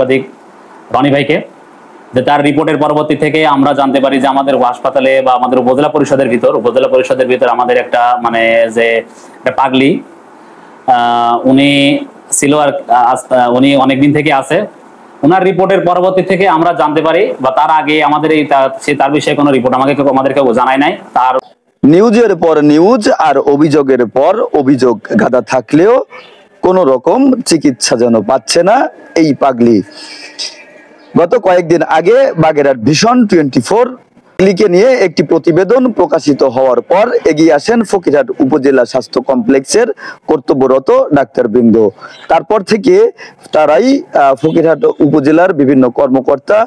সাংবাদিক রনি ভাইকে, যে তার রিপোর্টের পরবর্তী থেকে আমরা জানতে পারি যে আমাদের হাসপাতালে বা আমাদের উপজেলা পরিষদের ভিতর আমাদের একটা মানে যে একটা পাগলি উনি ছিল আর উনি অনেকদিন থেকে আছে। ওনার রিপোর্টের পরবর্তী থেকে আমরা জানতে পারি বা তার আগে আমাদের এই তার বিষয়ে কোনো রিপোর্ট আমাদেরকে জানায় নাই। তার নিউজের পর নিউজ আর অভিযোগের পর অভিযোগ গাদা থাকলেও কোনো রকম চিকিৎসা যেন পাচ্ছে না এই পাগলি। গত কয়েকদিন আগে বাগেরহাট ভিশন 24 পাগলিকে নিয়ে একটি প্রতিবেদন প্রকাশিত হওয়ার পর এগিয়ে আসেন ফকিরহাট উপজেলা স্বাস্থ্য কমপ্লেক্সের কর্তব্যরত ডাক্তারবৃন্দ। তারপর থেকে তারাই ফকিরহাট উপজেলার বিভিন্ন কর্মকর্তা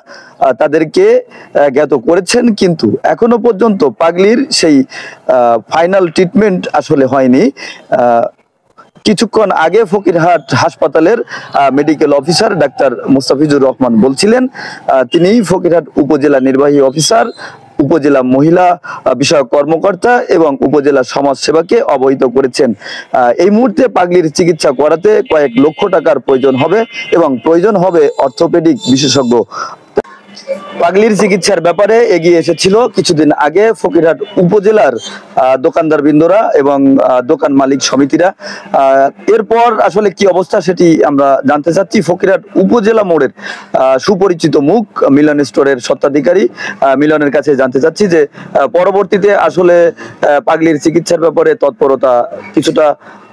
তাদেরকে জ্ঞাত করেছেন, কিন্তু এখনো পর্যন্ত পাগলির সেই ফাইনাল ট্রিটমেন্ট আসলে হয়নি। কিছুক্ষণ আগে ফকিরহাট হাসপাতালের medical officer doctor Mustafizur Rahman বলছিলেন তিনি ফকিরহাট উপজেলা নির্বাহী অফিসার, উপজেলা মহিলা বিষয়ক কর্মকর্তা এবং উপজেলা সমাজসেবাকে অবহিত করেছেন এই মুহূর্তে পাগলির চিকিৎসা করাতে কয়েক লক্ষ টাকার প্রয়োজন হবে এবং প্রয়োজন হবে অর্থোপেডিক বিশেষজ্ঞ। পাগলির চিকিৎসার ব্যাপারে এগিয়ে এসেছিল কিছুদিন আগে ফকিরহাট উপজেলার দোকানদার বৃন্দরা এবং দোকান মালিক সমিতিরা। এরপর আসলে কি অবস্থা সেটি আমরা জানতে চাচ্ছি। ফকিরহাট উপজেলা মোড়ের সুপরিচিত মুখ মিলন স্টোরের স্বত্বাধিকারী মিলনের কাছে জানতে চাচ্ছি যে পরবর্তীতে আসলে পাগলির চিকিৎসার ব্যাপারে তৎপরতা কিছুটা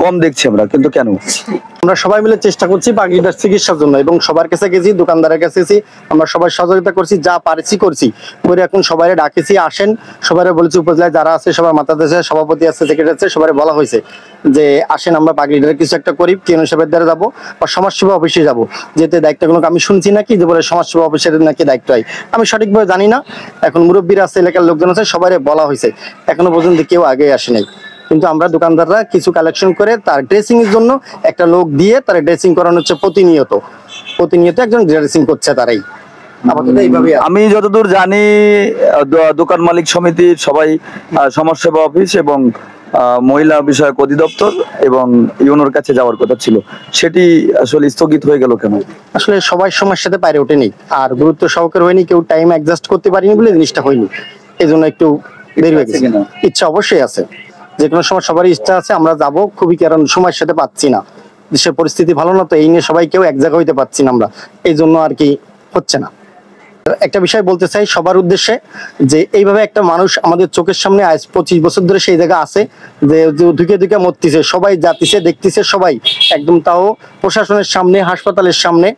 কম দেখছি আমরা, কিন্তু কেন? আমরা সবাই মিলে চেষ্টা করছি পাগলিটার চিকিৎসার জন্য এবং সবার কাছে গেছি, দোকানদারের কাছে গেছি, আমরা সবাই সহযোগিতা করছি, যা পারছি করছি করে এখন সবাই ডাকেছি আসেন। সবাই বলেছি উপজেলায় যারা আছে সবার মাথা দেশে সভাপতি আছে, সেক্রেটারি আছে, সবাই বলা হয়েছে যে আসেন আমরা পাগলিটার কিছু একটা করি। কেন সাহেবের দ্বারা যাবো বা সমাজসেবা অফিসে যাবো, যেতে দায়িত্বগুলো আমি শুনছি নাকি যে বলে সমাজসেবা অফিসের নাকি দায়িত্ব হয়, আমি সঠিকভাবে জানি না। এখন মুরব্বীরা আছে, এলাকার লোকজন আছে, সবাই বলা হয়েছে, এখনো পর্যন্ত কেউ আগে আসে নাই। কিন্তু আমরা দোকানদাররা কিছু কালেকশন করে তার ড্রেসিং এর জন্য একটা লোক দিয়ে তার ড্রেসিং করানো হচ্ছে প্রতিনিয়ত একজন ড্রেসিং করছে তারাই। আমি যতদূর জানি দোকান মালিক সমিতির সবাই সমাজসেবা অফিস এবং মহিলা বিষয়ক অধিদপ্তর এবং ইউনোর কাছে যাওয়ার কথা ছিল, সেটি আসলে স্থগিত হয়ে গেল কেন? আসলে সবাই সময়ের সাথে পারে ওঠেনি আর গুরুত্ব সহকারে হয়নি, কেউ টাইম অ্যাডজাস্ট করতে পারিনি বলে জিনিসটা হয়নি, এই জন্য একটু দেরি হয়ে গেছে। ইচ্ছা অবশ্যই আছে, যে কোনো সময় সবারই ইচ্ছা আছে আমরা যাব খুবই, কারণ সময়ের সাথে পাচ্ছি না, দেশের পরিস্থিতি ভালো না, তো এই নিয়ে সবাই কেউ এক জায়গা হইতে পারছি না আমরা, এই জন্য আর কি হচ্ছে না। একটা বিষয় বলতে চাই সবার উদ্দেশ্যে যে এইভাবে একটা মানুষ আমাদের চোখের সামনে আজ 25 বছর ধরে সেই জায়গা আছে যে ধুকে ধুকে মরতেছে, সবাই যাতিছে দেখতেছে সবাই, একদম তাও প্রশাসনের সামনে, হাসপাতালের সামনে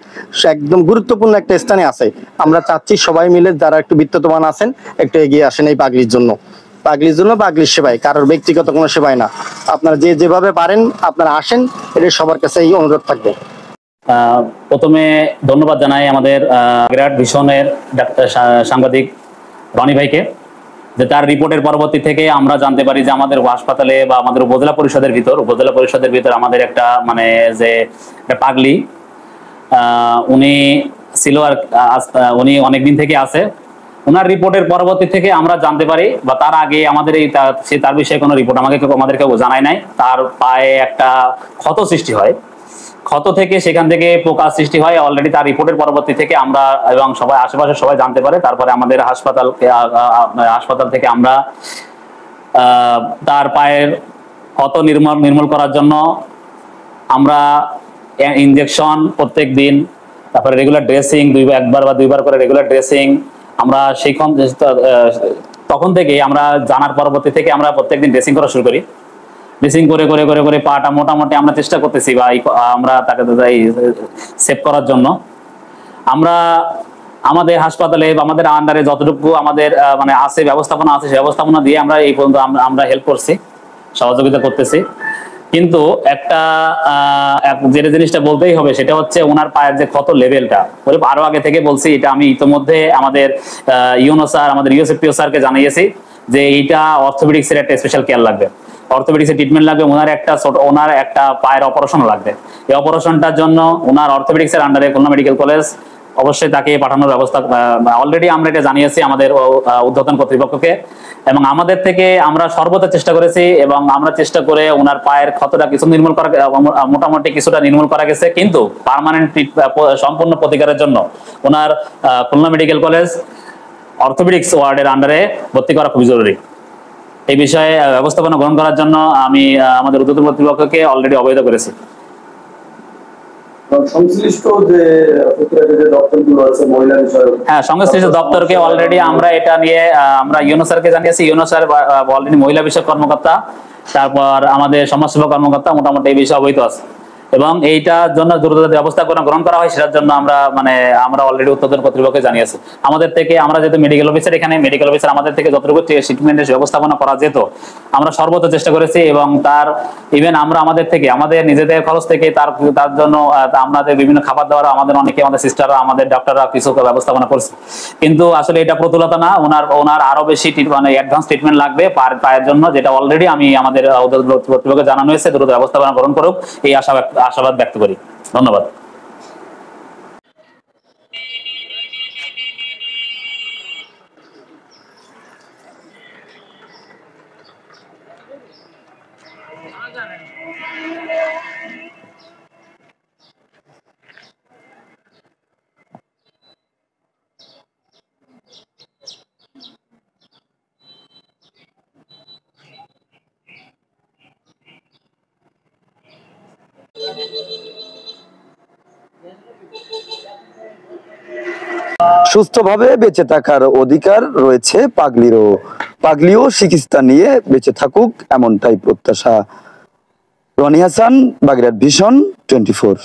একদম গুরুত্বপূর্ণ একটা স্থানে আছে। আমরা চাচ্ছি সবাই মিলে যারা একটু বিত্তমান আছেন একটু এগিয়ে আসেন এই পাগলির জন্য, পাগলির সেবায়, কারোর ব্যক্তিগত কোনো সেবায় না। আপনারা যে যেভাবে পারেন আপনারা আসেন, এটা সবার কাছে এই অনুরোধ থাকবে। প্রথমে ধন্যবাদ জানাই আমাদের বাগেরহাট ভিশনের ডাক্তার সাংবাদিক রনি ভাইকে, যে তার রিপোর্টের পরবর্তী থেকে আমরা জানতে পারি যে আমাদের হাসপাতালে বা আমাদের উপজেলা পরিষদের ভিতর আমাদের একটা মানে যে একটা পাগলি উনি ছিল আর উনি অনেকদিন থেকে আছে। ওনার রিপোর্টের পরবর্তী থেকে আমরা জানতে পারি বা তার আগে আমাদের এই তার বিষয়ে কোনো রিপোর্ট আমাদেরকে জানায় নাই। তার পায়ে একটা ক্ষত সৃষ্টি হয়, ক্ষত থেকে সেখান থেকে পোকা সৃষ্টি হয় অলরেডি। তার রিপোর্টের পরবর্তী থেকে আমরা এবং সবাই আশেপাশে সবাই জানতে পারে। তারপরে আমাদের হাসপাতাল থেকে আমরা তার পায়ের ক্ষত নির্মূল করার জন্য আমরা ইনজেকশন প্রত্যেক দিন, তারপরে রেগুলার ড্রেসিং একবার বা দুইবার করে রেগুলার ড্রেসিং আমরা তখন থেকে আমরা জানার পরবর্তী থেকে আমরা প্রত্যেকদিন ড্রেসিং করা শুরু করি। ড্রেসিং করে করে করে করে পাটা মোটামুটি আমরা চেষ্টা করতেছি বা আমরা তাকে সেভ করার জন্য। আমরা আমাদের হাসপাতালে বা আমাদের আন্ডারে যতটুকু আমাদের মানে আছে ব্যবস্থাপনা আছে, সেই ব্যবস্থাপনা দিয়ে আমরা এই পর্যন্ত আমরা হেল্প করছি, সহযোগিতা করতেছি। কিন্তু একটা যে জিনিসটা বলতেই হবে সেটা হচ্ছে ওনার পায়ের যে ক্ষত লেভেলটা, আরো আগে থেকে বলছি, এটা আমি ইতিমধ্যে আমাদের ইউনো স্যার, আমাদের ইউএসএফপিও স্যারকে জানিয়েছি যে এইটা অর্থোপেডিক্সের একটা স্পেশাল কেয়ার লাগবে, অর্থোপেডিক্সের ট্রিটমেন্ট লাগবে। ওনার একটা পায়ের অপারেশন লাগবে। এই অপারেশনটার জন্য ওনার অর্থোপেডিক্সের আন্ডারে খুলনা মেডিকেল কলেজ অবশ্যই তাকে পাঠানোর ব্যবস্থা অলরেডি আমরা এটা জানিয়েছি আমাদের ঊর্ধ্বতন কর্তৃপক্ষকে, এবং আমাদের থেকে আমরা সর্বদা চেষ্টা করেছি এবং আমরা চেষ্টা করে ওনার পায়ের ক্ষতটা কিছু নির্মূল করা, মোটামুটি কিছুটা নির্মূল করা গেছে, কিন্তু পার্মানেন্ট সম্পূর্ণ প্রতিকারের জন্য ওনার খুলনা মেডিকেল কলেজ অর্থোপেডিক্স ওয়ার্ডের আন্ডারে ভর্তি করা খুবই জরুরি। এই বিষয়ে ব্যবস্থাপনা গ্রহণ করার জন্য আমি আমাদের ঊর্ধ্বতন কর্তৃপক্ষকে অলরেডি অবহিত করেছি। সংশ্লিষ্ট যে দপ্তরগুলো আছে মহিলা বিষয়ক, হ্যাঁ, সংশ্লিষ্ট দপ্তরকে অলরেডি আমরা এটা নিয়ে আমরা ইউনো স্যারকে জানিয়েছি। ইউনো স্যার অলরেডি মহিলা বিষয়ক কর্মকর্তা, তারপর আমাদের সমাজসেবা কর্মকর্তা মোটামুটি এই বিষয়ে অবহিত আছে, এবং এইটার জন্য দ্রুত ব্যবস্থা গ্রহণ করা হয় সেটার জন্য আমরা অলরেডি ঊর্ধ্বতন কর্তৃপক্ষকে জানিয়েছি। আমাদের থেকে আমরা যেহেতু মেডিকেল অফিসার, এখানে মেডিকেল অফিসার আমাদের থেকে যতটুকু ট্রিটমেন্টের ব্যবস্থাপনা করা যেত আমরা সর্বোচ্চ চেষ্টা করেছি, এবং তার ইভেন আমরা আমাদের থেকে আমাদের নিজেদের খরচ থেকে তার জন্য আমাদের বিভিন্ন খাবার দাবার আমাদের সিস্টাররা আমাদের ডাক্তাররা কিছু ব্যবস্থাপনা করছে। কিন্তু আসলে এটা প্রতুলতা না, ওনার আরো বেশি অ্যাডভান্স ট্রিটমেন্ট লাগবে পায়ের জন্য, যেটা অলরেডি আমি আমাদের কর্তৃপক্ষকে জানানো হয়েছে, দ্রুত ব্যবস্থাপনা গ্রহণ করুক এই আশাবাদ ব্যক্ত করি। ধন্যবাদ। সুস্থভাবে বেঁচে থাকার অধিকার রয়েছে পাগলিও চিকিৎসা নিয়ে বেঁচে থাকুক, এমনটাই প্রত্যাশা। রনি হাসান, বাগেরহাট ভিশন 24।